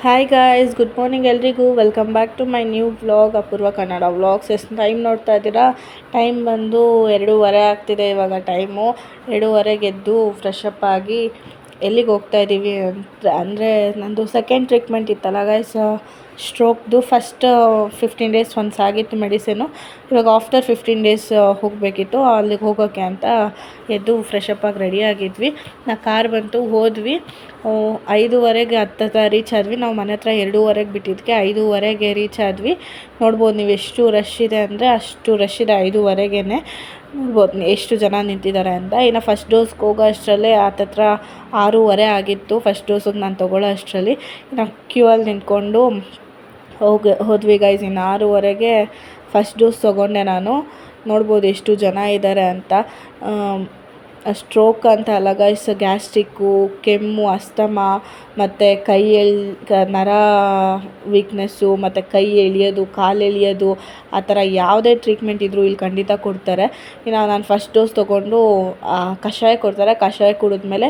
Hi guys, good morning ಎಲ್ರಿಗೂ. Welcome back to my new vlog, Apoorva Kannada vlogs. ಎಷ್ಟು time ನೋಡ್ತಾ ಇದ್ದೀರಾ? ಟೈಮ್ ಬಂದು 2:30 ಆಗ್ತಿದೆ ಇವಾಗ. ಟೈಮು 2:30 ಎದ್ದು ಫ್ರೆಶ್ ಅಪ್ ಆಗಿ ಎಲ್ಲಿಗೆ ಹೋಗ್ತಾ ಇದ್ದೀವಿ ಅಂದರೆ ನಂದು ಸೆಕೆಂಡ್ ಟ್ರೀಟ್ಮೆಂಟ್ ಇತ್ತಲ್ಲ ಗೈಸ್, ಸ್ಟ್ರೋಕ್ದು. ಫಸ್ಟ್ 15 ಡೇಸ್ ಒನ್ಸ್ ಆಗಿತ್ತು ಮೆಡಿಸಿನು. ಇವಾಗ ಆಫ್ಟರ್ 15 ಡೇಸ್ ಹೋಗಬೇಕಿತ್ತು. ಅಲ್ಲಿಗೆ ಹೋಗೋಕ್ಕೆ ಅಂತ ಎದ್ದು ಫ್ರೆಶ್ ಅಪ್ ಆಗಿ ರೆಡಿ ಆಗಿದ್ವಿ. ಕಾರ್ ಬಂತು, ಹೋದ್ವಿ. 5:30 ಹತ್ತ ರೀಚ್ ಆದ್ವಿ. ನಾವು ಮನೆ ಹತ್ರ 2:30 ಬಿಟ್ಟಿದ್ದಕ್ಕೆ 5:30 ರೀಚ್ ಆದ್ವಿ. ನೋಡ್ಬೋದು ನೀವು ಎಷ್ಟು ರಶ್ ಇದೆ ಅಂದರೆ ಅಷ್ಟು ರಶ್ ಇದೆ. 5:30ಗೆ ನೋಡ್ಬೋದು ಎಷ್ಟು ಜನ ನಿಂತಿದ್ದಾರೆ ಅಂತ. ಇನ್ನು ಫಸ್ಟ್ ಡೋಸ್ಗೆ ಹೋಗೋ ಅಷ್ಟರಲ್ಲೇ ಹತ್ತತ್ರ 6:30 ಆಗಿತ್ತು. ಫಸ್ಟ್ ಡೋಸಿಗೆ ನಾನು ತೊಗೊಳ್ಳೋ ಅಷ್ಟರಲ್ಲಿ ಇನ್ನು ಕ್ಯೂ ಅಲ್ಲಿ ನಿಂತ್ಕೊಂಡು ಹೋದ್ವಿ ಗೈಸ್. ಇನ್ನು 6:30ಗೆ ಫಸ್ಟ್ ಡೋಸ್ ತೊಗೊಂಡೆ ನಾನು. ನೋಡ್ಬೋದು ಎಷ್ಟು ಜನ ಇದ್ದಾರೆ ಅಂತ. ಸ್ಟ್ರೋಕ್ ಅಂತ ಅಲ್ಲ ಗೈಸ್, ಗ್ಯಾಸ್ಟ್ರಿಕ್ಕು, ಕೆಮ್ಮು, ಅಸ್ತಮ ಮತ್ತು ನರ ವೀಕ್ನೆಸ್ಸು ಮತ್ತು ಕೈ ಎಳಿಯೋದು, ಕಾಲು ಎಳಿಯೋದು, ಆ ಥರ ಯಾವುದೇ ಟ್ರೀಟ್ಮೆಂಟ್ ಇದ್ದರೂ ಇಲ್ಲಿ ಖಂಡಿತ ಕೊಡ್ತಾರೆ. ಇನ್ನು ನಾನು ಫಸ್ಟ್ ಡೋಸ್ ತೊಗೊಂಡು ಕಷಾಯ ಕೊಡ್ತಾರೆ. ಕಷಾಯ ಕುಡಿದ್ಮೇಲೆ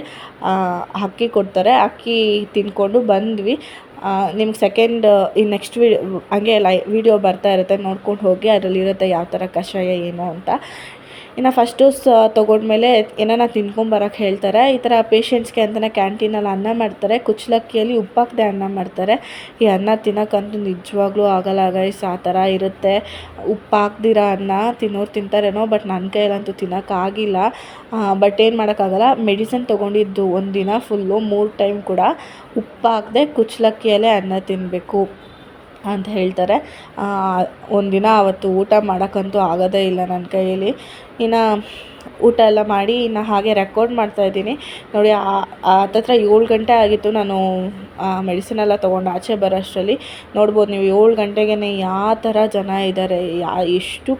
ಅಕ್ಕಿ ಕೊಡ್ತಾರೆ. ಅಕ್ಕಿ ತಿಂದ್ಕೊಂಡು ಬಂದ್ವಿ. ನಿಮ್ಗೆ ಸೆಕೆಂಡ್ ನೆಕ್ಸ್ಟ್ ಹಂಗೆ ವಿಡಿಯೋ ಬರ್ತಾ ಇರುತ್ತೆ, ನೋಡ್ಕೊಂಡು ಹೋಗಿ. ಅದರಲ್ಲಿರುತ್ತೆ ಯಾವ ಥರ ಕಷಾಯ ಏನು ಅಂತ. ಇನ್ನು ಫಸ್ಟ್ ಡೋಸ್ ತೊಗೊಂಡ್ಮೇಲೆ ಏನಾರ ತಿನ್ಕೊಂಬರೋಕ್ಕೆ ಹೇಳ್ತಾರೆ. ಈ ಥರ ಪೇಷಂಟ್ಸ್ಗೆ ಅಂತಲೇ ಕ್ಯಾಂಟೀನಲ್ಲಿ ಅನ್ನ ಮಾಡ್ತಾರೆ. ಕುಚ್ಚಲಕ್ಕಿಯಲ್ಲಿ ಉಪ್ಪಾಕದೆ ಅನ್ನ ಮಾಡ್ತಾರೆ. ಈ ಅನ್ನ ತಿನ್ನೋಕ್ಕಂತೂ ನಿಜವಾಗ್ಲೂ ಆಗಲ್ಲ ಗೈಸ್, ಆ ಥರ ಇರುತ್ತೆ. ಉಪ್ಪು ಹಾಕ್ದಿರ ಅನ್ನ ತಿನ್ನೋರು ತಿಂತಾರೇನೋ, ಬಟ್ ನನ್ನ ಕೈಯಲ್ಲಂತೂ ತಿನ್ನೋಕ್ಕಾಗಿಲ್ಲ. ಬಟ್ ಏನು ಮಾಡೋಕ್ಕಾಗಲ್ಲ. ಮೆಡಿಸಿನ್ ತೊಗೊಂಡಿದ್ದು ಒಂದು ದಿನ ಫುಲ್ಲು 3 ಟೈಮ್ ಕೂಡ ಉಪ್ಪು ಹಾಕದೆ ಕುಚ್ಚಲಕ್ಕಿಯಲ್ಲೇ ಅನ್ನ ತಿನ್ನಬೇಕು ಅಂತ ಹೇಳ್ತಾರೆ. ಒಂದಿನ ಅವತ್ತು ಊಟ ಮಾಡೋಕ್ಕಂತೂ ಆಗೋದೇ ಇಲ್ಲ ನನ್ನ ಕೈಯಲ್ಲಿ. ಇನ್ನು ಊಟ ಎಲ್ಲ ಮಾಡಿ ಇನ್ನು ಹಾಗೆ ರೆಕಾರ್ಡ್ ಮಾಡ್ತಾಯಿದ್ದೀನಿ ನೋಡಿ. ಹತ್ತತ್ರ 7 ಗಂಟೆ ಆಗಿತ್ತು ನಾನು ಮೆಡಿಸಿನೆಲ್ಲ ತೊಗೊಂಡು ಆಚೆ ಬರೋ ಅಷ್ಟರಲ್ಲಿ. ನೋಡ್ಬೋದು ನೀವು 7 ಗಂಟೆಗೇ ಯಾವ ಥರ ಜನ ಇದ್ದಾರೆ, ಎಷ್ಟು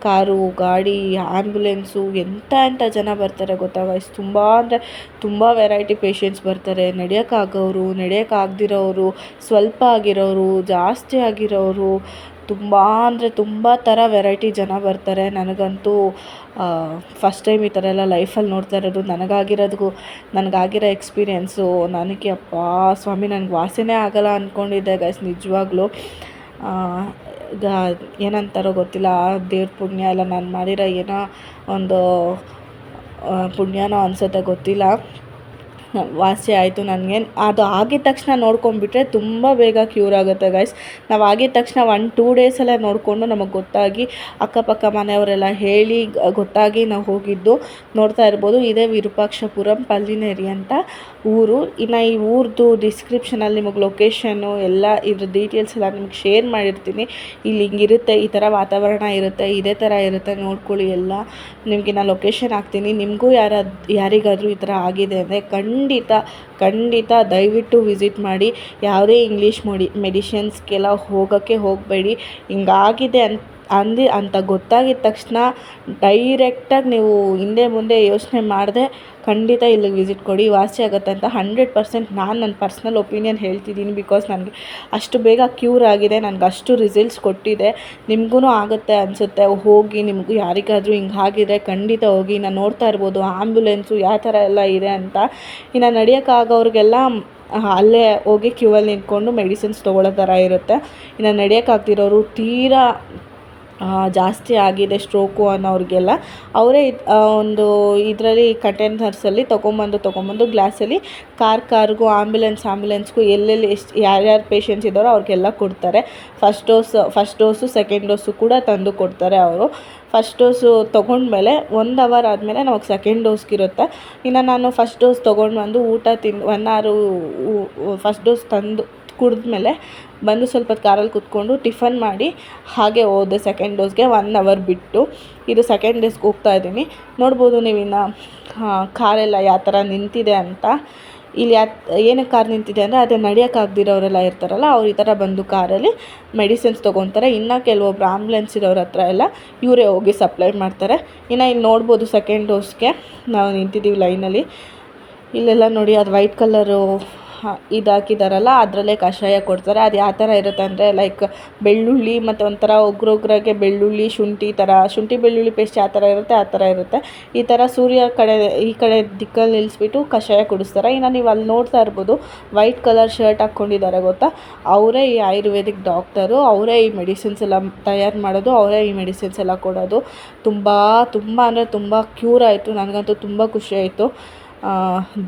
ಕಾರು ಗಾಡಿ, ಆ್ಯಂಬುಲೆನ್ಸು, ಎಂಥ ಜನ ಬರ್ತಾರೆ ಗೊತ್ತಾ ಗೈಸ್. ತುಂಬ ಅಂದರೆ ತುಂಬ ವೆರೈಟಿ ಪೇಷಂಟ್ಸ್ ಬರ್ತಾರೆ. ನಡೆಯೋಕ್ಕಾಗೋರು, ನಡೆಯೋಕ್ಕಾಗದಿರೋರು, ಸ್ವಲ್ಪ ಆಗಿರೋರು, ಜಾಸ್ತಿ ಆಗಿರೋರು, ತುಂಬ ಅಂದರೆ ತುಂಬ ಥರ ವೆರೈಟಿ ಜನ ಬರ್ತಾರೆ. ನನಗಂತೂ ಫಸ್ಟ್ ಟೈಮ್ ಈ ಥರ ಎಲ್ಲ ಲೈಫಲ್ಲಿ ನೋಡ್ತಾ ಇರೋದು. ನನಗಾಗಿರೋ ಎಕ್ಸ್ಪೀರಿಯೆನ್ಸು ನನಗೆ ಅಪ್ಪಾ ಸ್ವಾಮಿ, ನನಗೆ ವಾಸಿನೇ ಆಗೋಲ್ಲ ಅಂದ್ಕೊಂಡಿದ್ದೆ ಗೈಸ್ ನಿಜವಾಗ್ಲೂ. ಏನಂತಾರೋ ಗೊತ್ತಿಲ್ಲ, ದೇವ್ರ ಪುಣ್ಯ ಇಲ್ಲ ನಾನು ಮಾಡಿರೋ ಏನೋ ಒಂದು ಪುಣ್ಯನೋ ಅನಿಸುತ್ತೆ, ಗೊತ್ತಿಲ್ಲ. ವಾಸಿ ಆಯಿತು ನನಗೆ. ಅದು ಆಗಿದ ತಕ್ಷಣ ನೋಡ್ಕೊಂಡ್ಬಿಟ್ರೆ ತುಂಬ ಬೇಗ ಕ್ಯೂರ್ ಆಗುತ್ತೆ ಗೈಸ್. ನಾವು ಆಗಿದ ತಕ್ಷಣ 1-2 ಡೇಸಲ್ಲೇ ನೋಡಿಕೊಂಡು ನಮಗೆ ಗೊತ್ತಾಗಿ ಅಕ್ಕಪಕ್ಕ ಮನೆಯವರೆಲ್ಲ ಹೇಳಿ ಗೊತ್ತಾಗಿ ನಾವು ಹೋಗಿದ್ದು. ನೋಡ್ತಾ ಇರ್ಬೋದು, ಇದೇ ವಿರೂಪಾಕ್ಷಪುರಂ ಪಲ್ಲಿನೇರಿ ಅಂತ ಊರು. ಇನ್ನು ಈ ಊರದ್ದು ಡಿಸ್ಕ್ರಿಪ್ಷನಲ್ಲಿ ನಿಮಗೆ ಲೊಕೇಶನ್ನು ಎಲ್ಲ ಇದ್ರ ಡೀಟೇಲ್ಸ್ ಎಲ್ಲ ನಿಮಗೆ ಶೇರ್ ಮಾಡಿರ್ತೀನಿ. ಇಲ್ಲಿ ಹಿಂಗಿರುತ್ತೆ, ಈ ಥರ ವಾತಾವರಣ ಇರುತ್ತೆ, ಇದೇ ಥರ ಇರುತ್ತೆ, ನೋಡ್ಕೊಳ್ಳಿ ಎಲ್ಲ. ನಿಮಗೆ ನಾನು ಲೊಕೇಶನ್ ಹಾಕ್ತೀನಿ. ನಿಮಗೂ ಯಾರಿಗಾದರೂ ಈ ಥರ ಆಗಿದೆ ಅಂದರೆ ಖಂಡಿತ ದಯವಿಟ್ಟು ವಿಸಿಟ್ ಮಾಡಿ. ಯಾವುದೇ ಇಂಗ್ಲೀಷ್ ಮೆಡಿಷನ್ಸ್ಗೆಲ್ಲ ಹೋಗಬೇಡಿ. ಹಿಂಗಾಗಿದೆ ಅಂತ ಗೊತ್ತಾಗಿದ ತಕ್ಷಣ ಡೈರೆಕ್ಟಾಗಿ ನೀವು ಹಿಂದೆ ಮುಂದೆ ಯೋಚನೆ ಮಾಡದೆ ಖಂಡಿತ ಇಲ್ಲಿಗೆ ವಿಸಿಟ್ ಕೊಡಿ, ವಾಸಿ ಆಗುತ್ತೆ ಅಂತ 100% ನಾನು ನನ್ನ ಪರ್ಸ್ನಲ್ ಒಪಿನಿಯನ್ ಹೇಳ್ತಿದ್ದೀನಿ. ಬಿಕಾಸ್ ನನಗೆ ಅಷ್ಟು ಬೇಗ ಕ್ಯೂರ್ ಆಗಿದೆ, ನನಗೆ ಅಷ್ಟು ರಿಸಲ್ಟ್ಸ್ ಕೊಟ್ಟಿದೆ. ನಿಮಗೂ ಆಗುತ್ತೆ ಅನಿಸುತ್ತೆ. ಹೋಗಿ, ನಿಮಗೂ ಯಾರಿಗಾದರೂ ಹಿಂಗಾಗಿದ್ರೆ ಖಂಡಿತ ಹೋಗಿ. ನಾನು ನೋಡ್ತಾ ಇರ್ಬೋದು ಆ್ಯಂಬುಲೆನ್ಸು ಯಾವ ಥರ ಎಲ್ಲ ಇದೆ ಅಂತ. ಇನ್ನು ನಡೆಯೋಕ್ಕಾಗೋರಿಗೆಲ್ಲ ಅಲ್ಲೇ ಹೋಗಿ ಕ್ಯೂ ಅಲ್ಲಿ ನಿಂತ್ಕೊಂಡು ಮೆಡಿಸಿನ್ಸ್ ತೊಗೊಳ್ಳೋ ಥರ ಇರುತ್ತೆ. ಇನ್ನು ನಡೆಯೋಕ್ಕಾಗ್ತಿರೋರು, ತೀರಾ ಜಾಸ್ತಿ ಆಗಿದೆ ಸ್ಟ್ರೋಕು ಅನ್ನೋರಿಗೆಲ್ಲ ಅವರೇ ಒಂದು ಇದರಲ್ಲಿ ಕಂಟೈನರ್ಸಲ್ಲಿ ತೊಗೊಂಬಂದು ಗ್ಲಾಸಲ್ಲಿ ಕಾರ್ಗೂ ಆ್ಯಂಬುಲೆನ್ಸ್ಗೂ ಎಲ್ಲೆಲ್ಲಿ ಯಾರ್ಯಾರು ಪೇಷಂಟ್ಸ್ ಇದ್ದಾರೋ ಅವ್ರಿಗೆಲ್ಲ ಕೊಡ್ತಾರೆ. ಫಸ್ಟ್ ಡೋಸು ಸೆಕೆಂಡ್ ಡೋಸು ಕೂಡ ತಂದು ಕೊಡ್ತಾರೆ ಅವರು. ಫಸ್ಟ್ ಡೋಸು ತೊಗೊಂಡ್ಮೇಲೆ 1 ಅವರ್ ಆದಮೇಲೆ ನಮಗೆ ಸೆಕೆಂಡ್ ಡೋಸ್ಗಿರುತ್ತೆ. ಇನ್ನು ನಾನು ಫಸ್ಟ್ ಡೋಸ್ ತೊಗೊಂಡು ಬಂದು ಊಟ ತಿಂದು 1 ಅವರು ಫಸ್ಟ್ ಡೋಸ್ ತಂದು ಕುಡಿದ್ಮೇಲೆ ಬಂದು ಸ್ವಲ್ಪ ಕಾರಲ್ಲಿ ಕೂತ್ಕೊಂಡು ಟಿಫನ್ ಮಾಡಿ ಹಾಗೆ ಹೋದೆ ಸೆಕೆಂಡ್ ಡೋಸ್ಗೆ 1 ಅವರ್ ಬಿಟ್ಟು. ಇದು ಸೆಕೆಂಡ್ ಡೋಸ್ಗೆ ಹೋಗ್ತಾ ಇದ್ದೀನಿ. ನೋಡ್ಬೋದು ನೀವು ಇನ್ನು ಕಾರೆಲ್ಲ ಯಾವ ಥರ ನಿಂತಿದೆ ಅಂತ. ಇಲ್ಲಿ ಏನಕ್ಕೆ ಕಾರ್ ನಿಂತಿದೆ ಅಂದರೆ ಅದೇ ನಡೆಯೋಕ್ಕಾಗ್ದಿರೋರೆಲ್ಲ ಇರ್ತಾರಲ್ಲ, ಅವ್ರು ಈ ಥರ ಬಂದು ಕಾರಲ್ಲಿ ಮೆಡಿಸಿನ್ಸ್ ತೊಗೊತಾರೆ. ಇನ್ನು ಕೆಲವೊಬ್ರು ಆ್ಯಂಬುಲೆನ್ಸ್ ಇರೋರ ಹತ್ರ ಎಲ್ಲ ಇವರೇ ಹೋಗಿ ಸಪ್ಲೈ ಮಾಡ್ತಾರೆ. ಇನ್ನು ಇಲ್ಲಿ ನೋಡ್ಬೋದು ಸೆಕೆಂಡ್ ಡೋಸ್ಗೆ ನಾವು ನಿಂತಿದ್ದೀವಿ ಲೈನಲ್ಲಿ. ಇಲ್ಲೆಲ್ಲ ನೋಡಿ, ಅದು ವೈಟ್ ಕಲರು ಇದು ಹಾಕಿದಾರಲ್ಲ ಅದರಲ್ಲೇ ಕಷಾಯ ಕೊಡ್ತಾರೆ. ಅದು ಯಾವ ಥರ ಇರುತ್ತೆ ಅಂದರೆ ಲೈಕ್ ಬೆಳ್ಳುಳ್ಳಿ ಮತ್ತು ಒಂಥರ ಉಗ್ರಾಗೆ ಬೆಳ್ಳುಳ್ಳಿ ಶುಂಠಿ ಬೆಳ್ಳುಳ್ಳಿ ಪೇಸ್ಟ್ ಯಾವ ಥರ ಇರುತ್ತೆ ಆ ಥರ ಇರುತ್ತೆ. ಈ ಥರ ಸೂರ್ಯ ಕಡೆ ಈ ಕಡೆ ದಿಕ್ಕಲ್ಲಿ ನಿಲ್ಲಿಸ್ಬಿಟ್ಟು ಕಷಾಯ ಕುಡಿಸ್ತಾರೆ. ಇನ್ನು ನೀವು ಅಲ್ಲಿ ನೋಡ್ತಾ ಇರ್ಬೋದು ವೈಟ್ ಕಲರ್ ಶರ್ಟ್ ಹಾಕ್ಕೊಂಡಿದ್ದಾರೆ ಗೊತ್ತಾ, ಅವರೇ ಈ ಆಯುರ್ವೇದಿಕ್ ಡಾಕ್ಟರು, ಅವರೇ ಈ ಮೆಡಿಸಿನ್ಸ್ ಎಲ್ಲ ತಯಾರು ಮಾಡೋದು, ಅವರೇ ಈ ಮೆಡಿಸಿನ್ಸ್ ಎಲ್ಲ ಕೊಡೋದು. ತುಂಬ ಅಂದರೆ ತುಂಬ ಕ್ಯೂರ್ ಆಯಿತು. ನನಗಂತೂ ತುಂಬ ಖುಷಿ ಆಯಿತು.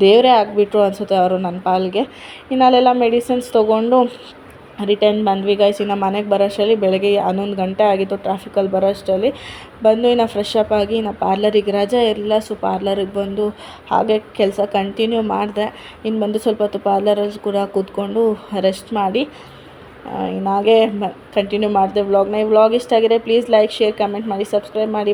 ದೇವರೇ ಆಗಿಬಿಟ್ರು ಅನಿಸುತ್ತೆ ಅವರು ನನ್ನ ಪಾಲಿಗೆ. ಇನ್ನು ಅಲ್ಲೆಲ್ಲ ಮೆಡಿಸಿನ್ಸ್ ತೊಗೊಂಡು ರಿಟರ್ನ್ ಬಂದ್ವಿ ಗೈಸ್. ಇನ್ನು ಮನೆಗೆ ಬರೋ ಅಷ್ಟರಲ್ಲಿ ಬೆಳಗ್ಗೆ 11 ಗಂಟೆ ಆಗಿತ್ತು. ಟ್ರಾಫಿಕಲ್ಲಿ ಬರೋ ಅಷ್ಟರಲ್ಲಿ ಬಂದು ಇನ್ನು ಫ್ರೆಶ್ ಅಪ್ ಆಗಿ ಇನ್ನು ಪಾರ್ಲರಿಗೆ ರಜೆ ಇರಲಿಲ್ಲ. ಸೊ ಪಾರ್ಲರಿಗೆ ಬಂದು ಹಾಗೆ ಕೆಲಸ ಕಂಟಿನ್ಯೂ ಮಾಡಿದೆ. ಇನ್ನು ಬಂದು ಸ್ವಲ್ಪ ಹೊತ್ತು ಪಾರ್ಲರಲ್ಲಿ ಕೂಡ ಕೂತ್ಕೊಂಡು ರೆಸ್ಟ್ ಮಾಡಿ ಇನ್ನು ಹಾಗೆ ಕಂಟಿನ್ಯೂ ಮಾಡಿದೆ ವ್ಲಾಗ್ನ. ಈ ವ್ಲಾಗ್ ಇಷ್ಟ ಆಗಿದೆ ಪ್ಲೀಸ್ ಲೈಕ್, ಶೇರ್, ಕಮೆಂಟ್ ಮಾಡಿ, ಸಬ್ಸ್ಕ್ರೈಬ್ ಮಾಡಿ.